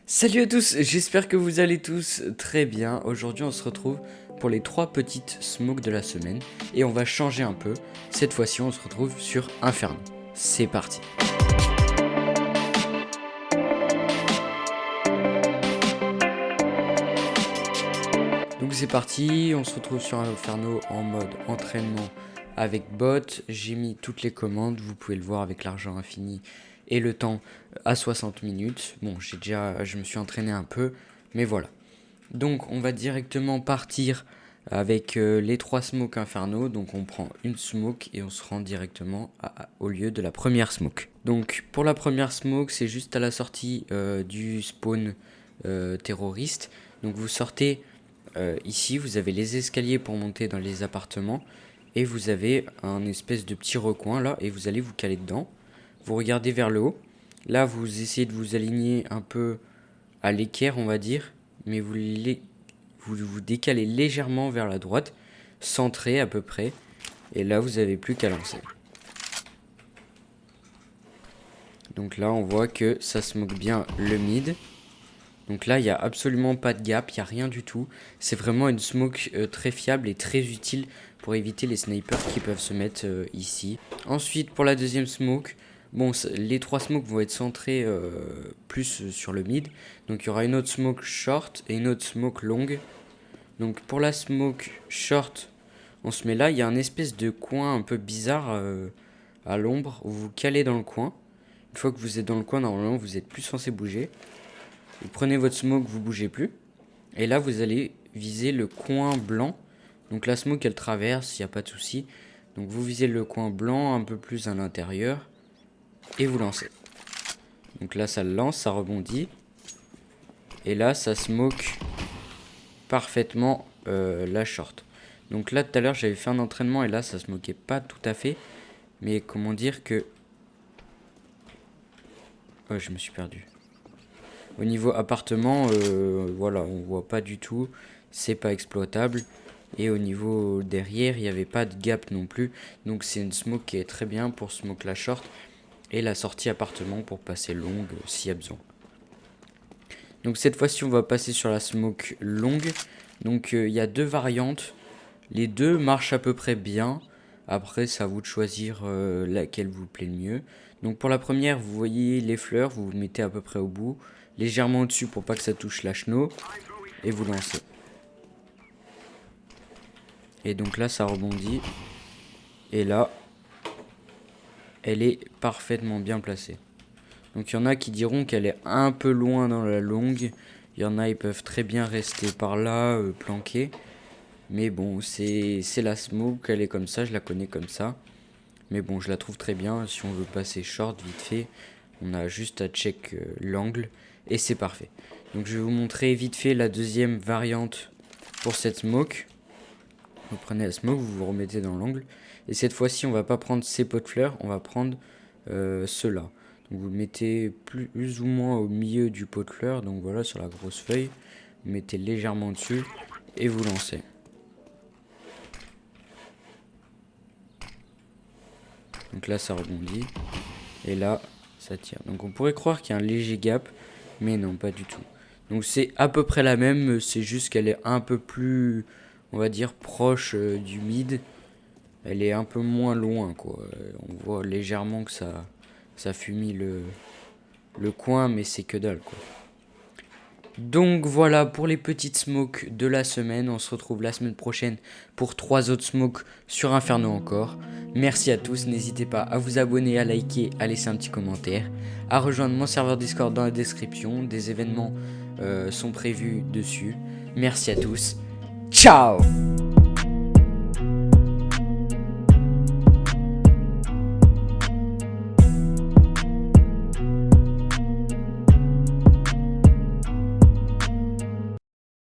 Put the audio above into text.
Salut à tous, j'espère que vous allez tous très bien. Aujourd'hui on se retrouve pour les 3 petites smokes de la semaine et on va changer un peu. Cette fois-ci on se retrouve sur Inferno. C'est parti. Donc c'est parti, on se retrouve sur Inferno en mode entraînement avec bot. J'ai mis toutes les commandes, vous pouvez le voir avec l'argent infini et le temps à 60 minutes. Bon, je me suis entraîné un peu, mais voilà. Donc on va directement partir avec les 3 smokes Inferno. Donc on prend une smoke et on se rend directement au lieu de la première smoke. Donc pour la première smoke, c'est juste à la sortie du spawn terroriste. Donc vous sortez ici, vous avez les escaliers pour monter dans les appartements. Et vous avez un espèce de petit recoin là et vous allez vous caler dedans. Vous regardez vers le haut. Là vous essayez de vous aligner un peu à l'équerre on va dire. Mais vous vous décalez légèrement vers la droite, centré à peu près, et là vous n'avez plus qu'à lancer. Donc là on voit que ça smoke bien le mid. Donc là il n'y a absolument pas de gap, il n'y a rien du tout. C'est vraiment une smoke très fiable et très utile pour éviter les snipers qui peuvent se mettre ici. Ensuite pour la deuxième smoke, bon, les 3 smokes vont être centrés plus sur le mid. Donc il y aura une autre smoke short et une autre smoke longue. Donc pour la smoke short, on se met là, il y a un espèce de coin un peu bizarre à l'ombre où vous calez dans le coin. Une fois que vous êtes dans le coin, normalement vous êtes plus censé bouger. Vous prenez votre smoke, vous bougez plus. Et là vous allez viser le coin blanc. Donc la smoke elle traverse, il n'y a pas de souci. Donc vous visez le coin blanc un peu plus à l'intérieur. Et vous lancez. Donc là ça le lance, ça rebondit. Et là ça smoke parfaitement la short. Donc là tout à l'heure j'avais fait un entraînement et là ça se moquait pas tout à fait. Mais comment dire que... Oh, je me suis perdu. Au niveau appartement, voilà, on voit pas du tout. C'est pas exploitable. Et au niveau derrière, il n'y avait pas de gap non plus. Donc c'est une smoke qui est très bien pour smoke la short. Et la sortie appartement pour passer longue s'il y a besoin. Donc cette fois-ci on va passer sur la smoke longue. Donc il y a 2 variantes. Les deux marchent à peu près bien. Après c'est à vous de choisir laquelle vous plaît le mieux. Donc pour la première vous voyez les fleurs, vous vous mettez à peu près au bout. Légèrement au-dessus pour pas que ça touche la chenot. Et vous lancez. Et donc là ça rebondit. Et là elle est parfaitement bien placée. Donc il y en a qui diront qu'elle est un peu loin dans la longue. Il y en a, ils peuvent très bien rester par là, planqués. Mais bon, c'est la smoke, elle est comme ça, je la connais comme ça. Mais bon, je la trouve très bien. Si on veut passer short vite fait, on a juste à check l'angle. Et c'est parfait. Donc je vais vous montrer vite fait la deuxième variante pour cette smoke. Vous prenez la smoke, vous vous remettez dans l'angle. Et cette fois-ci, on va pas prendre ces pots de fleurs, on va prendre ceux-là. Donc vous mettez plus ou moins au milieu du pot de fleurs, donc voilà sur la grosse feuille, vous mettez légèrement dessus et vous lancez. Donc là ça rebondit et là ça tire. Donc on pourrait croire qu'il y a un léger gap, mais non pas du tout. Donc c'est à peu près la même, c'est juste qu'elle est un peu plus, on va dire, proche du mid. Elle est un peu moins loin quoi. On voit légèrement que ça fumille le coin, mais c'est que dalle quoi. Donc voilà pour les petites smokes de la semaine. On se retrouve la semaine prochaine pour 3 autres smokes sur Inferno encore. Merci à tous, n'hésitez pas à vous abonner, à liker, à laisser un petit commentaire, à rejoindre mon serveur Discord dans la description. Des événements sont prévus dessus. Merci à tous. Ciao!